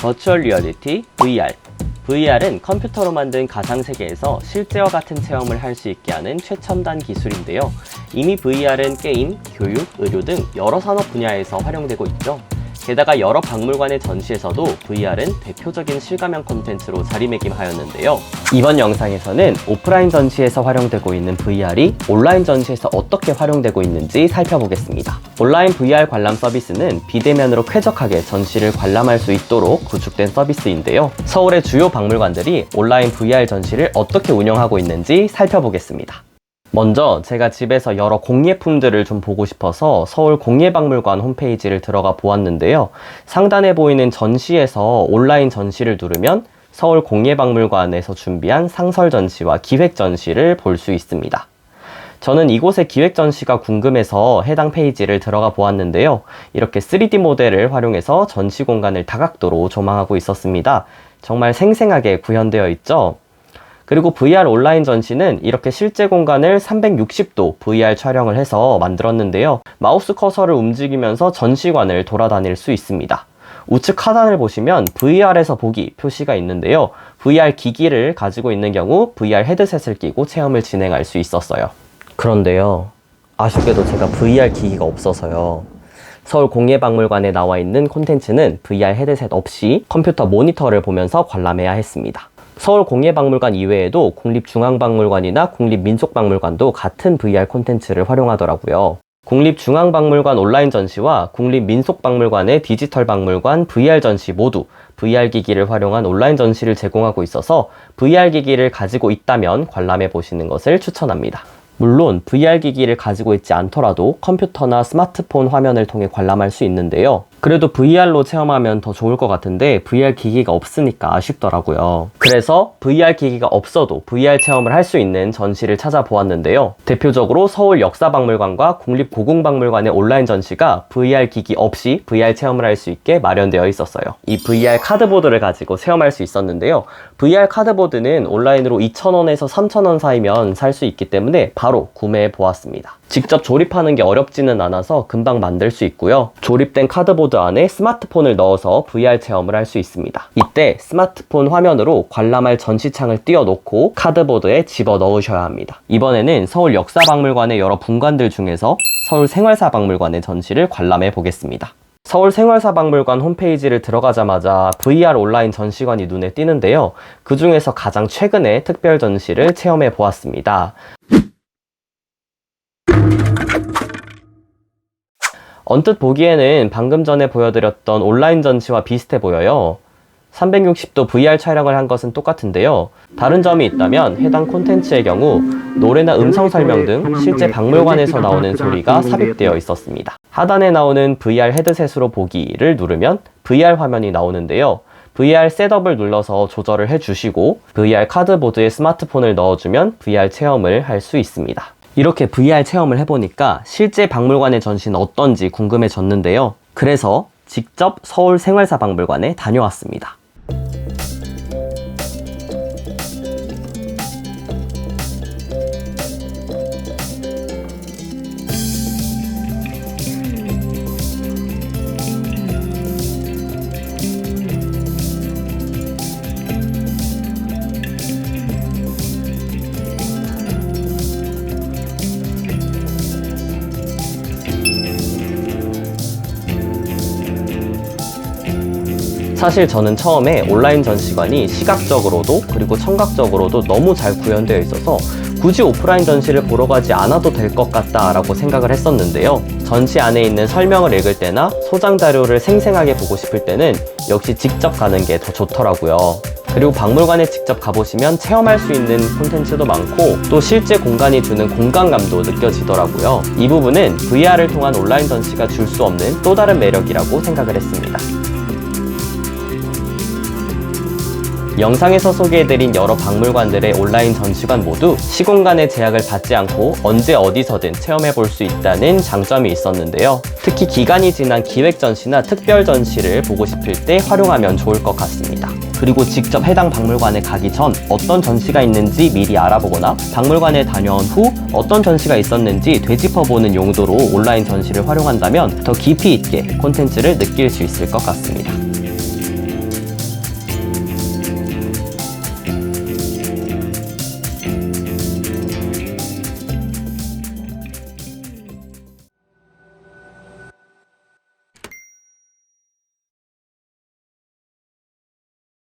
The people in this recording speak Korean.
버추얼 리얼리티 VR. VR은 컴퓨터로 만든 가상세계에서 실제와 같은 체험을 할 수 있게 하는 최첨단 기술인데요. 이미 VR은 게임, 교육, 의료 등 여러 산업 분야에서 활용되고 있죠. 게다가 여러 박물관의 전시에서도 VR은 대표적인 실감형 콘텐츠로 자리매김하였는데요. 이번 영상에서는 오프라인 전시에서 활용되고 있는 VR이 온라인 전시에서 어떻게 활용되고 있는지 살펴보겠습니다. 온라인 VR 관람 서비스는 비대면으로 쾌적하게 전시를 관람할 수 있도록 구축된 서비스인데요. 서울의 주요 박물관들이 온라인 VR 전시를 어떻게 운영하고 있는지 살펴보겠습니다. 먼저 제가 집에서 여러 공예품들을 좀 보고 싶어서 서울공예박물관 홈페이지를 들어가 보았는데요. 상단에 보이는 전시에서 온라인 전시를 누르면 서울공예박물관에서 준비한 상설전시와 기획전시를 볼 수 있습니다. 저는 이곳의 기획전시가 궁금해서 해당 페이지를 들어가 보았는데요. 이렇게 3D 모델을 활용해서 전시 공간을 다각도로 조망하고 있었습니다. 정말 생생하게 구현되어 있죠? 그리고 VR 온라인 전시는 이렇게 실제 공간을 360도 VR 촬영을 해서 만들었는데요. 마우스 커서를 움직이면서 전시관을 돌아다닐 수 있습니다. 우측 하단을 보시면 VR에서 보기 표시가 있는데요. VR 기기를 가지고 있는 경우 VR 헤드셋을 끼고 체험을 진행할 수 있었어요. 그런데요, 아쉽게도 제가 VR 기기가 없어서요. 서울공예박물관에 나와 있는 콘텐츠는 VR 헤드셋 없이 컴퓨터 모니터를 보면서 관람해야 했습니다. 서울공예박물관 이외에도 국립중앙박물관이나 국립민속박물관도 같은 VR 콘텐츠를 활용하더라고요. 국립중앙박물관 온라인 전시와 국립민속박물관의 디지털 박물관 VR 전시 모두 VR 기기를 활용한 온라인 전시를 제공하고 있어서 VR 기기를 가지고 있다면 관람해 보시는 것을 추천합니다. 물론 VR 기기를 가지고 있지 않더라도 컴퓨터나 스마트폰 화면을 통해 관람할 수 있는데요. 그래도 VR로 체험하면 더 좋을 것 같은데 VR 기기가 없으니까 아쉽더라고요. 그래서 VR 기기가 없어도 VR 체험을 할 수 있는 전시를 찾아보았는데요. 대표적으로 서울 역사박물관과 국립고궁박물관의 온라인 전시가 VR 기기 없이 VR 체험을 할 수 있게 마련되어 있었어요. 이 VR 카드보드를 가지고 체험할 수 있었는데요. VR 카드보드는 온라인으로 2,000원에서 3,000원 사이면 살 수 있기 때문에 바로 구매해 보았습니다. 직접 조립하는 게 어렵지는 않아서 금방 만들 수 있고요. 조립된 카드보드 안에 스마트폰을 넣어서 VR 체험을 할 수 있습니다. 이때 스마트폰 화면으로 관람할 전시창을 띄워놓고 카드보드에 집어 넣으셔야 합니다. 이번에는 서울 역사박물관의 여러 분관들 중에서 서울 생활사박물관의 전시를 관람해 보겠습니다. 서울 생활사박물관 홈페이지를 들어가자마자 VR 온라인 전시관이 눈에 띄는데요. 그 중에서 가장 최근에 특별 전시를 체험해 보았습니다. 언뜻 보기에는 방금 전에 보여드렸던 온라인 전시와 비슷해 보여요. 360도 VR 촬영을 한 것은 똑같은데요. 다른 점이 있다면 해당 콘텐츠의 경우 노래나 음성 설명 등 실제 박물관에서 나오는 소리가 삽입되어 있었습니다. 하단에 나오는 VR 헤드셋으로 보기를 누르면 VR 화면이 나오는데요. VR 셋업을 눌러서 조절을 해주시고 VR 카드보드에 스마트폰을 넣어주면 VR 체험을 할 수 있습니다. 이렇게 VR 체험을 해보니까 실제 박물관의 전시는 어떤지 궁금해졌는데요. 그래서 직접 서울 생활사박물관에 다녀왔습니다. 사실 저는 처음에 온라인 전시관이 시각적으로도 그리고 청각적으로도 너무 잘 구현되어 있어서 굳이 오프라인 전시를 보러 가지 않아도 될 것 같다 라고 생각을 했었는데요. 전시 안에 있는 설명을 읽을 때나 소장 자료를 생생하게 보고 싶을 때는 역시 직접 가는 게 더 좋더라고요. 그리고 박물관에 직접 가보시면 체험할 수 있는 콘텐츠도 많고 또 실제 공간이 주는 공간감도 느껴지더라고요. 이 부분은 VR을 통한 온라인 전시가 줄 수 없는 또 다른 매력이라고 생각을 했습니다. 영상에서 소개해드린 여러 박물관들의 온라인 전시관 모두 시공간의 제약을 받지 않고 언제 어디서든 체험해볼 수 있다는 장점이 있었는데요. 특히 기간이 지난 기획 전시나 특별 전시를 보고 싶을 때 활용하면 좋을 것 같습니다. 그리고 직접 해당 박물관에 가기 전 어떤 전시가 있는지 미리 알아보거나 박물관에 다녀온 후 어떤 전시가 있었는지 되짚어보는 용도로 온라인 전시를 활용한다면 더 깊이 있게 콘텐츠를 느낄 수 있을 것 같습니다.